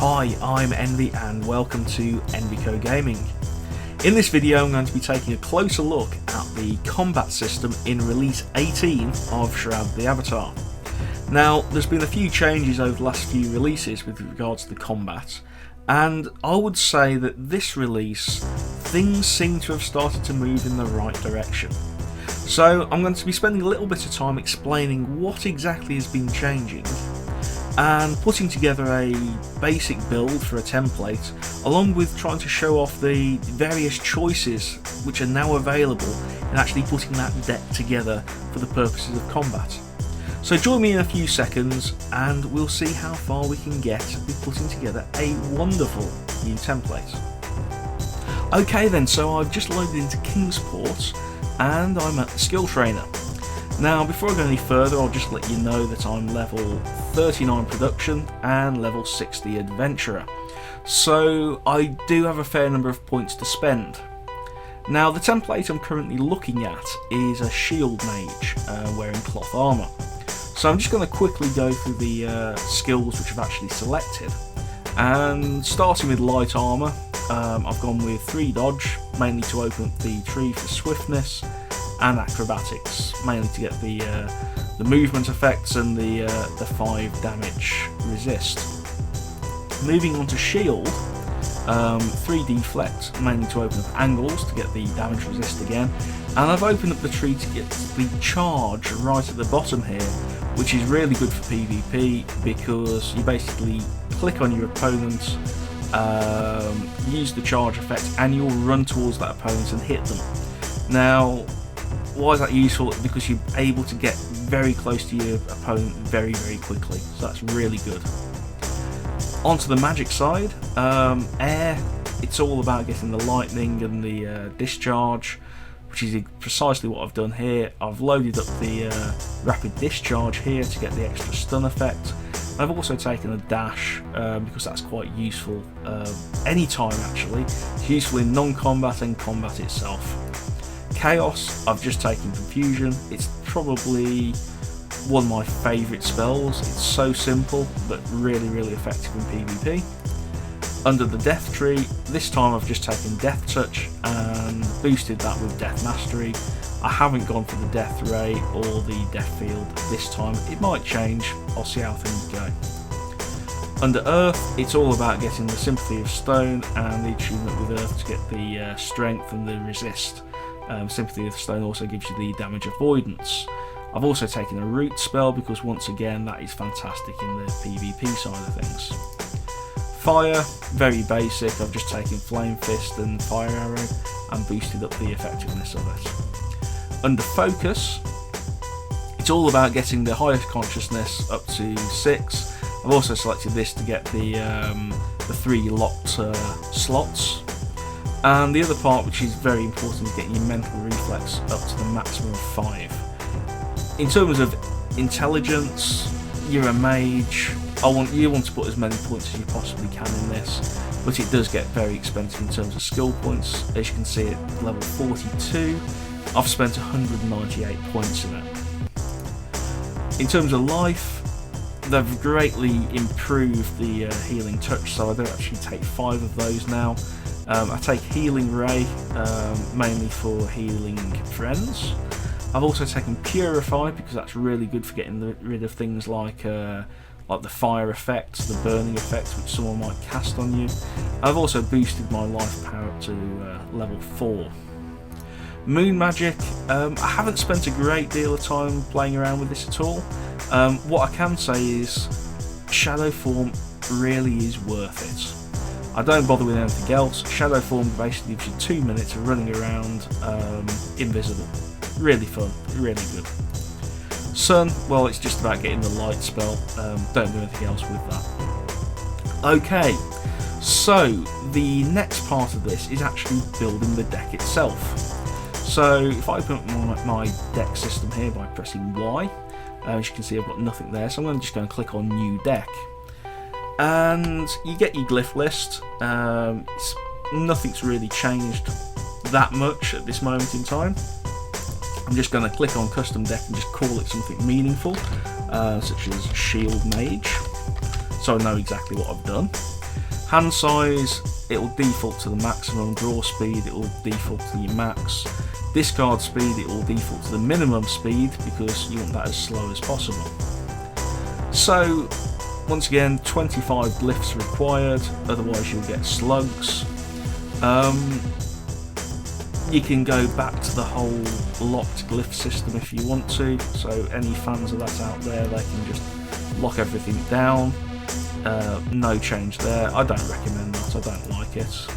Hi, I'm Envy and welcome to EnvyCo Gaming. In this video I'm going to be taking a closer look at the combat system in release 18 of Shroud the Avatar. Now, there's been a few changes over the last few releases with regards to the combat, and I would say that this release, things seem to have started to move in the right direction. So I'm going to be spending a little bit of time explaining what exactly has been changing and putting together a basic build for a template, along with trying to show off the various choices which are now available in actually putting that deck together for the purposes of combat. So join me in a few seconds and we'll see how far we can get with putting together a wonderful new template. Okay then, so I've just loaded into Kingsport and I'm at the skill trainer. Now, before I go any further, I'll just let you know that I'm level 39 production and level 60 adventurer, so I do have a fair number of points to spend. Now, the template I'm currently looking at is a shield mage wearing cloth armour, so I'm just going to quickly go through the skills which I've actually selected, and starting with light armour, I've gone with 3 dodge, mainly to open up the tree for swiftness, and acrobatics, mainly to get the movement effects and the 5 damage resist. Moving on to shield, 3 deflect, mainly to open up angles to get the damage resist again, and I've opened up the tree to get the charge right at the bottom here, which is really good for PvP because you basically click on your opponent, use the charge effect, and you'll run towards that opponent and hit them. Now, why is that useful? Because you're able to get very close to your opponent very quickly, so that's really good. Onto the magic side, air, it's all about getting the lightning and the discharge, which is precisely what I've done here. I've loaded up the rapid discharge here to get the extra stun effect. I've also taken a dash because that's quite useful anytime actually. It's useful in non-combat and combat itself. Chaos, I've just taken Confusion. It's probably one of my favourite spells. It's so simple but really effective in PvP. Under the Death Tree, this time I've just taken Death Touch and boosted that with Death Mastery. I haven't gone for the Death Ray or the Death Field this time. It might change, I'll see how things go. Under Earth, it's all about getting the Sympathy of Stone and the achievement with Earth to get the Strength and the Resist. Sympathy of Stone also gives you the damage avoidance. I've also taken a root spell because once again that is fantastic in the PvP side of things. Fire, very basic. I've just taken Flame Fist and Fire Arrow and boosted up the effectiveness of it. Under Focus, it's all about getting the highest consciousness up to 6. I've also selected this to get the 3 locked slots. And the other part, which is very important, is getting your mental reflex up to the maximum of 5. In terms of intelligence, you're a mage. You want to put as many points as you possibly can in this, but it does get very expensive in terms of skill points. As you can see at level 42, I've spent 198 points in it. In terms of life, they've greatly improved the healing touch, so I don't actually take 5 of those now. I take Healing Ray, mainly for healing friends. I've also taken Purify because that's really good for getting rid of things like the fire effects, the burning effects which someone might cast on you. I've also boosted my life power up to level 4. Moon Magic, I haven't spent a great deal of time playing around with this at all. What I can say is Shadow Form really is worth it. I don't bother with anything else. Shadow Form basically gives you 2 minutes of running around invisible. Really fun, really good. Sun, well, it's just about getting the light spell. Don't do anything else with that. Okay, so the next part of this is actually building the deck itself. So if I open up my deck system here by pressing Y, as you can see I've got nothing there, so I'm just going to click on New Deck. And you get your glyph list. Nothing's really changed that much at this moment in time. I'm just going to click on Custom Deck and just call it something meaningful, such as Shield Mage, so I know exactly what I've done. Hand size, it will default to the maximum. Draw speed, it will default to your max. Discard speed, it will default to the minimum speed because you want that as slow as possible. So once again, 25 glyphs required, otherwise you'll get slugs. You can go back to the whole locked glyph system if you want to, so any fans of that out there, they can just lock everything down. No change there. I don't recommend that, I don't like it.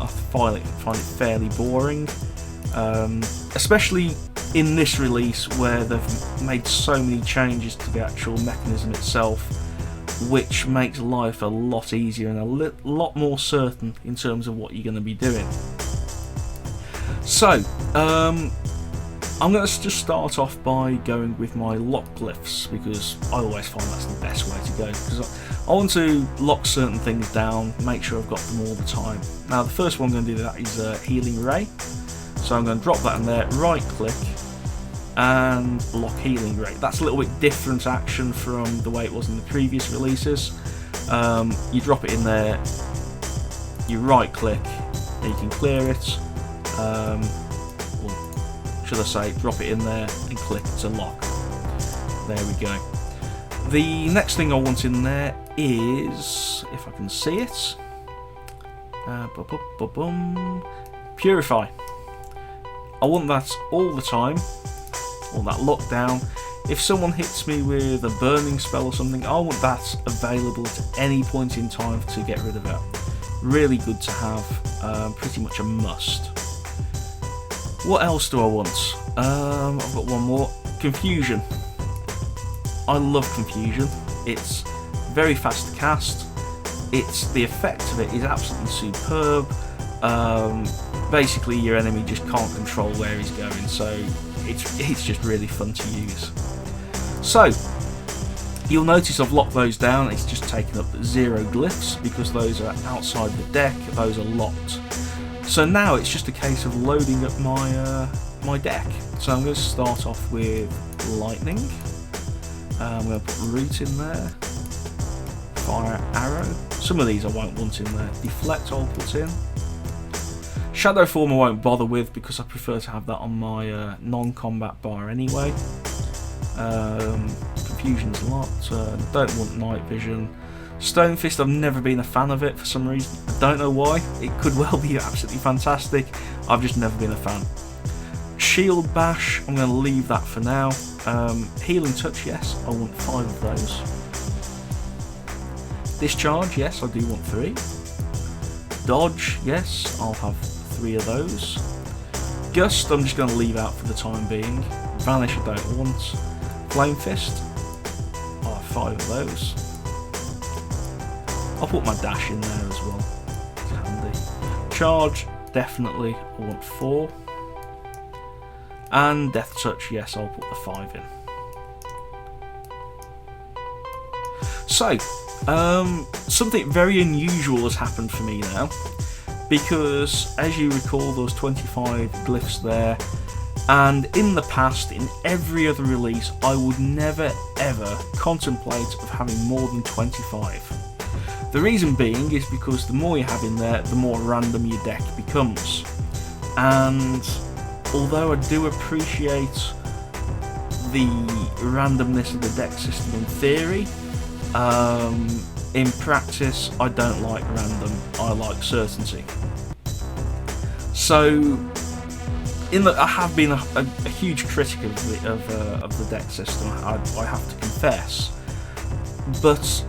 I find it fairly boring, especially in this release where they've made so many changes to the actual mechanism itself, which makes life a lot easier and a lot more certain in terms of what you're going to be doing. So, I'm going to just start off by going with my lock glyphs, because I always find that's the best way to go, because I want to lock certain things down, make sure I've got them all the time. Now the first one I'm going to do that is a healing ray, so I'm going to drop that in there, right click and lock healing ray. That's a little bit different action from the way it was in the previous releases. You drop it in there, you right click and you can clear it. Or should I say, drop it in there and click to lock. There we go. The next thing I want in there is, if I can see it, Purify. I want that all the time, all that lockdown. If someone hits me with a burning spell or something, I want that available at any point in time to get rid of it. Really good to have, pretty much a must. What else do I want? I've got one more. Confusion. I love Confusion. It's very fast to cast. The effect of it is absolutely superb. Basically, your enemy just can't control where he's going, so it's just really fun to use. So you'll notice I've locked those down. It's just taken up 0 glyphs because those are outside the deck. Those are locked. So now it's just a case of loading up my deck. So I'm going to start off with Lightning. I'm going to put Root in there. Fire Arrow. Some of these I won't want in there. Deflect I'll put in. Shadow Form I won't bother with because I prefer to have that on my non-combat bar anyway. Confusion's locked. Don't want Night Vision. Stone Fist, I've never been a fan of it for some reason. I don't know why. It could well be absolutely fantastic. I've just never been a fan. Shield Bash, I'm going to leave that for now. Healing Touch, yes, I want 5 of those. Discharge, yes, I do want 3. Dodge, yes, I'll have 3 of those. Gust, I'm just going to leave out for the time being. Vanish, I don't want. Flame Fist, I'll have 5 of those. I'll put my dash in there as well. It's handy. Charge, definitely. I want 4. And Death Touch, yes, I'll put the 5 in. So, something very unusual has happened for me now, because as you recall, there was 25 glyphs there, and in the past, in every other release, I would never ever contemplate of having more than 25. The reason being is because the more you have in there, the more random your deck becomes. And although I do appreciate the randomness of the deck system in theory, in practice I don't like random, I like certainty. So I have been a huge critic of the deck system, I have to confess, but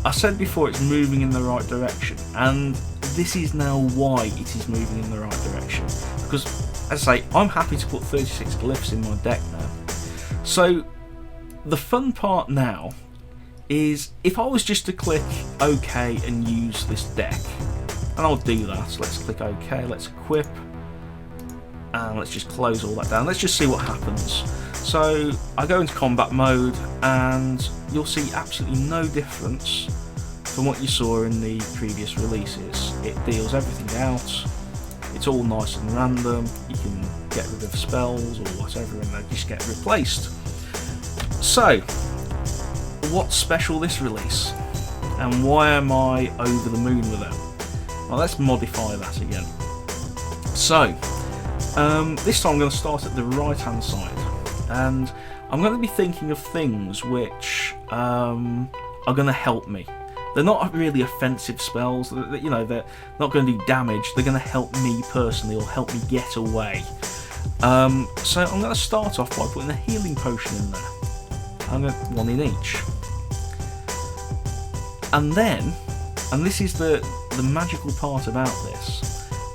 I said before it's moving in the right direction, and this is now why it is moving in the right direction. Because, as I say, I'm happy to put 36 glyphs in my deck now. So, the fun part now is if I was just to click OK and use this deck, and I'll do that. So let's click OK, let's equip, and let's just close all that down. Let's just see what happens. So I go into combat mode and you'll see absolutely no difference from what you saw in the previous releases. It deals everything out, it's all nice and random, you can get rid of spells or whatever and they just get replaced. So, what's special this release? And why am I over the moon with it? Well, let's modify that again. So, this time I'm going to start at the right hand side, and I'm going to be thinking of things which are going to help me. They're not really offensive spells, you know, they're not going to do damage, they're going to help me personally or help me get away. So I'm going to start off by putting a healing potion in there. I'm going to one in each. And then, and this is the magical part about this,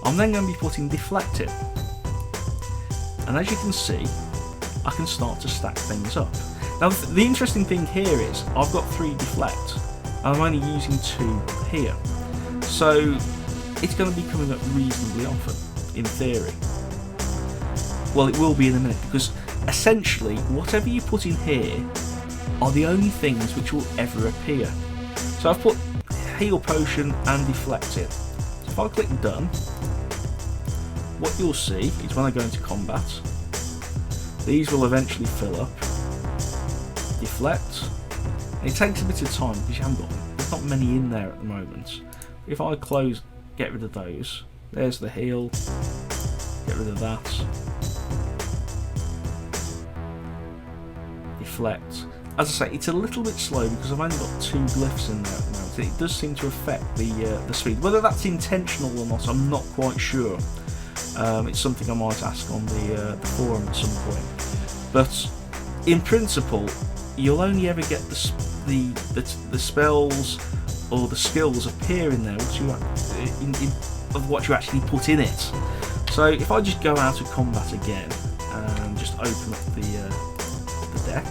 I'm then going to be putting deflect in. And as you can see, I can start to stack things up. Now the interesting thing here is I've got 3 deflect, and I'm only using 2 here. So it's going to be coming up reasonably often, in theory. Well, it will be in a minute, because essentially whatever you put in here are the only things which will ever appear. So I've put heal potion and deflect in. So if I click done, what you'll see is when I go into combat, these will eventually fill up, deflect, and it takes a bit of time because there's not many in there at the moment. If I get rid of those, there's the heal, get rid of that, deflect. As I say, it's a little bit slow because I've only got 2 glyphs in there at the moment. It does seem to affect the speed. Whether that's intentional or not, I'm not quite sure. It's something I might ask on the forum at some point. But in principle, you'll only ever get the spells or the skills appear in there of what you actually put in it. So if I just go out of combat again and just open up the deck.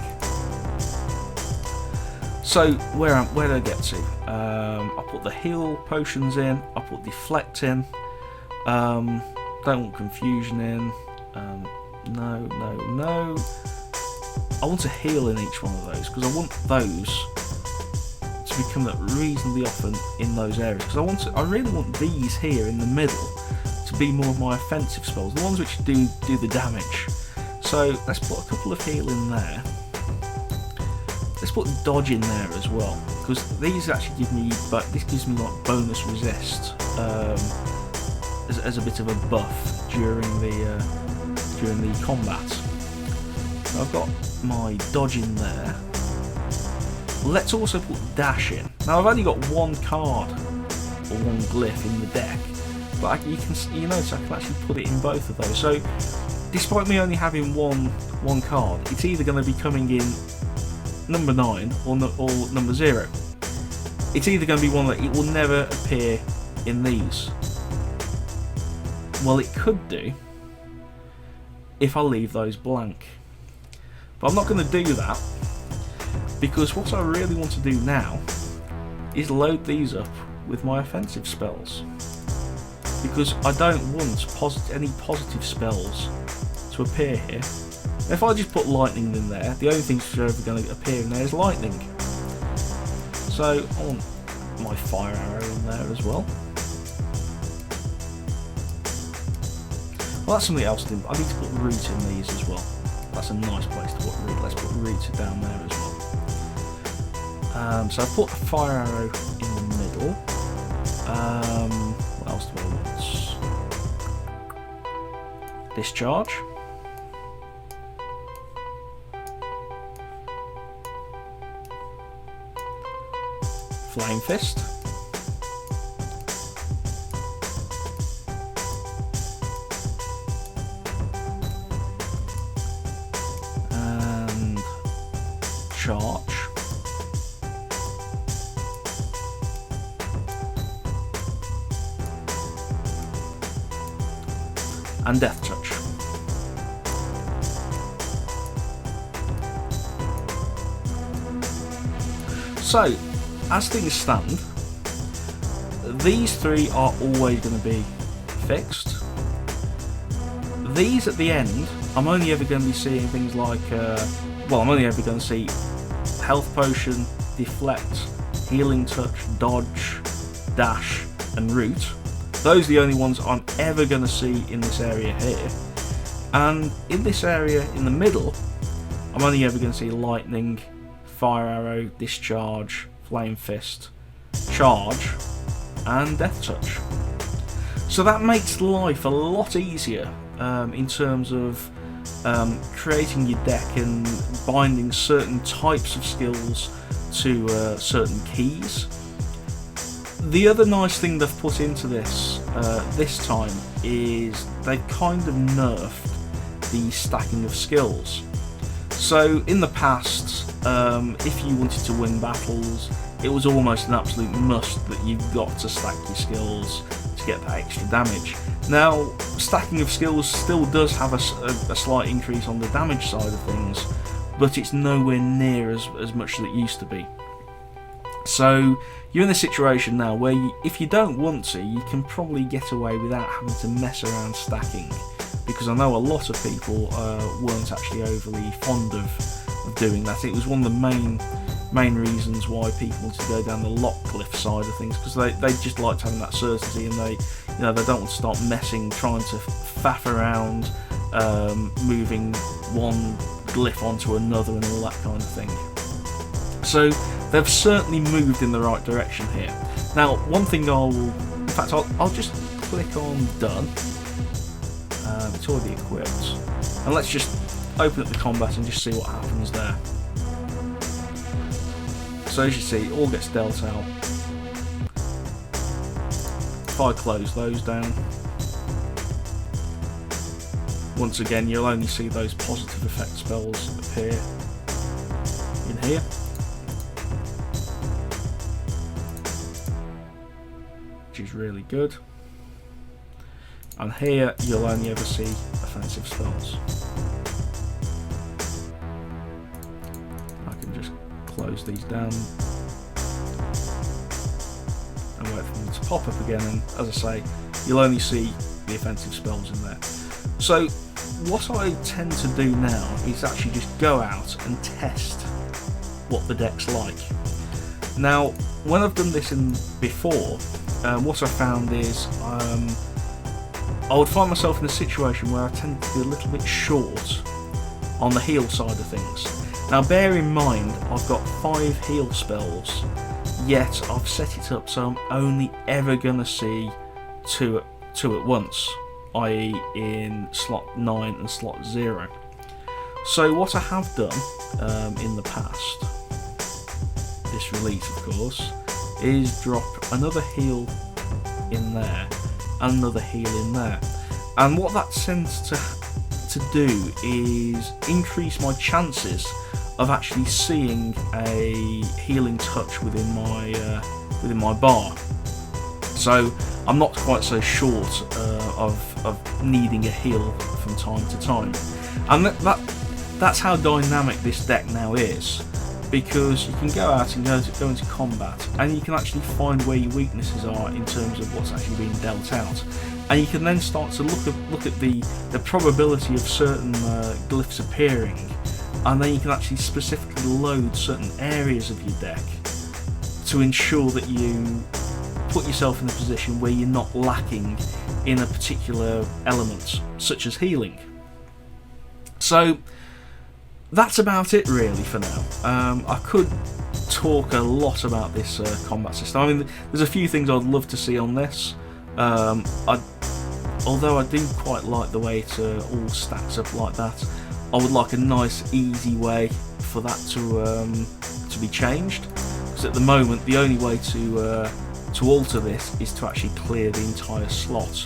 So where did I get to? I put the heal potions in. I put deflect in. Don't want confusion in. No. I want a heal in each one of those because I want those to be coming up reasonably often in those areas. Because I really want these here in the middle to be more of my offensive spells, the ones which do the damage. So let's put a couple of heal in there. Let's put dodge in there as well, because these actually give me, this gives me like bonus resist as a bit of a buff during the combat. So I've got my dodge in there. Let's also put dash in. Now I've only got 1 card or 1 glyph in the deck, but you notice I can actually put it in both of those. So despite me only having one card, it's either going to be coming in number 9 or number 0. It's either going to be one that it will never appear in these. Well, it could do if I leave those blank. But I'm not going to do that, because what I really want to do now is load these up with my offensive spells. Because I don't want any positive spells to appear here. If I just put lightning in there, the only thing that's ever going to appear in there is lightning. So I want my fire arrow in there as well. Well, that's something else to do. I need to put root in these as well. That's a nice place to put root. Let's put root down there as well. So I put a fire arrow in the middle. What else do I want? Discharge. Flame Fist. And Charge. And Death Touch. So, as things stand, these 3 are always going to be fixed. These at the end, I'm only ever going to be seeing things like, I'm only ever going to see Health Potion, Deflect, Healing Touch, Dodge, Dash and Root. Those are the only ones I'm ever going to see in this area here. And in this area in the middle, I'm only ever going to see Lightning, Fire Arrow, Discharge, Flame Fist charge, and death touch. So that makes life a lot easier in terms of creating your deck and binding certain types of skills to certain keys. The other nice thing they've put into this this time is they've kind of nerfed the stacking of skills. So in the past, if you wanted to win battles, it was almost an absolute must that you've got to stack your skills to get that extra damage. Now, stacking of skills still does have a slight increase on the damage side of things, but it's nowhere near as much as it used to be. So you're in a situation now where if you don't want to, you can probably get away without having to mess around stacking, because I know a lot of people weren't actually overly fond of doing that. It was one of the main reasons why people wanted to go down the lock glyph side of things, because they just liked having that certainty, and they don't want to start trying to faff around, moving one glyph onto another and all that kind of thing. So they've certainly moved in the right direction here. Now, one thing I'll just click on done. It's already equipped, and let's just open up the combat and just see what happens there. So as you see, it all gets dealt out. If I close those down, once again you'll only see those positive effect spells appear in here. Which is really good. And here you'll only ever see offensive spells. I can just close these down and wait for them to pop up again, and as I say, you'll only see the offensive spells in there. So what I tend to do now is actually just go out and test what the deck's like. Now, when I've done this before, what I found is I would find myself in a situation where I tend to be a little bit short on the heal side of things. Now, bear in mind, I've got 5 heal spells, yet I've set it up so I'm only ever going to see two at once, i.e. in slot 9 and slot 0. So what I have done in the past, this release of course, is drop another heal in there and another heal in there, and what that tends to do is increase my chances of actually seeing a healing touch within my bar. So I'm not quite so short of needing a heal from time to time, and that's how dynamic this deck now is, because you can go out and go into combat, and you can actually find where your weaknesses are in terms of what's actually being dealt out, and you can then start to look at the probability of certain glyphs appearing, and then you can actually specifically load certain areas of your deck to ensure that you put yourself in a position where you're not lacking in a particular element, such as healing. So that's about it really for now. I could talk a lot about this combat system. I mean, there's a few things I'd love to see on this. Although I do quite like the way it all stacks up like that, I would like a nice easy way for that to be changed, because at the moment the only way to alter this is to actually clear the entire slot,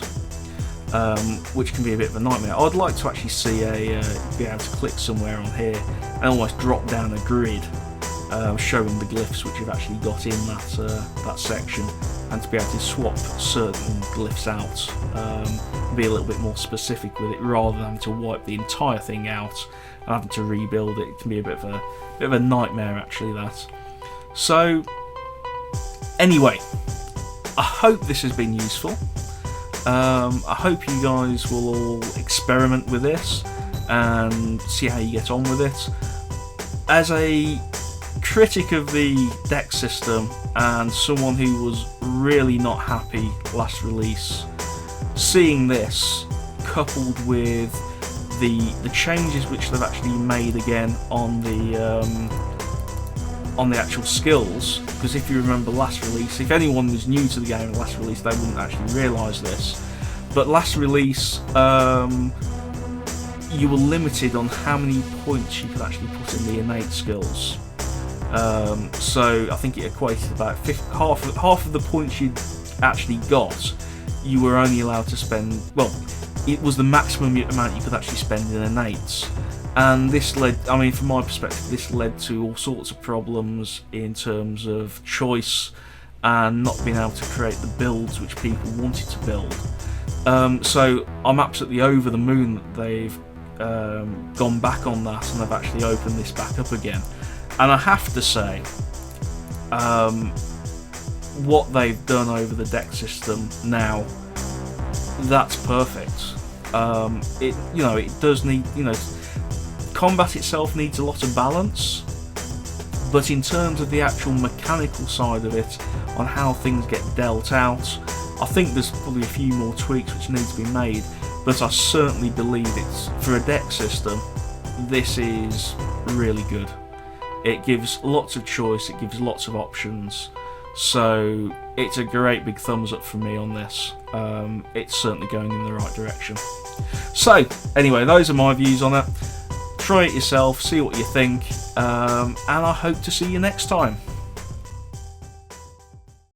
which can be a bit of a nightmare. I'd like to actually see be able to click somewhere on here and almost drop down a grid showing the glyphs which you've actually got in that section, and to be able to swap certain glyphs out, be a little bit more specific with it, rather than having to wipe the entire thing out and having to rebuild it. It can be a bit of a nightmare actually, that. So anyway, I hope this has been useful. I hope you guys will all experiment with this and see how you get on with it. As a critic of the deck system and someone who was really not happy last release, seeing this coupled with the changes which they've actually made again on the on the actual skills, because if you remember last release, if anyone was new to the game at last release, they wouldn't actually realise this, but last release you were limited on how many points you could actually put in the innate skills. So I think it equated about half of the points you actually got, you were only allowed to spend, well, it was the maximum amount you could actually spend in innates. And this led, I mean, from my perspective, this led to all sorts of problems in terms of choice and not being able to create the builds which people wanted to build. So I'm absolutely over the moon that they've gone back on that and they've actually opened this back up again. And I have to say, what they've done over the deck system now, that's perfect. It does need, combat itself needs a lot of balance, but in terms of the actual mechanical side of it, on how things get dealt out, I think there's probably a few more tweaks which need to be made, but I certainly believe it's, for a deck system, this is really good. It gives lots of choice, it gives lots of options, so it's a great big thumbs up from me on this. It's certainly going in the right direction. So anyway, those are my views on it. Try it yourself, see what you think, and I hope to see you next time.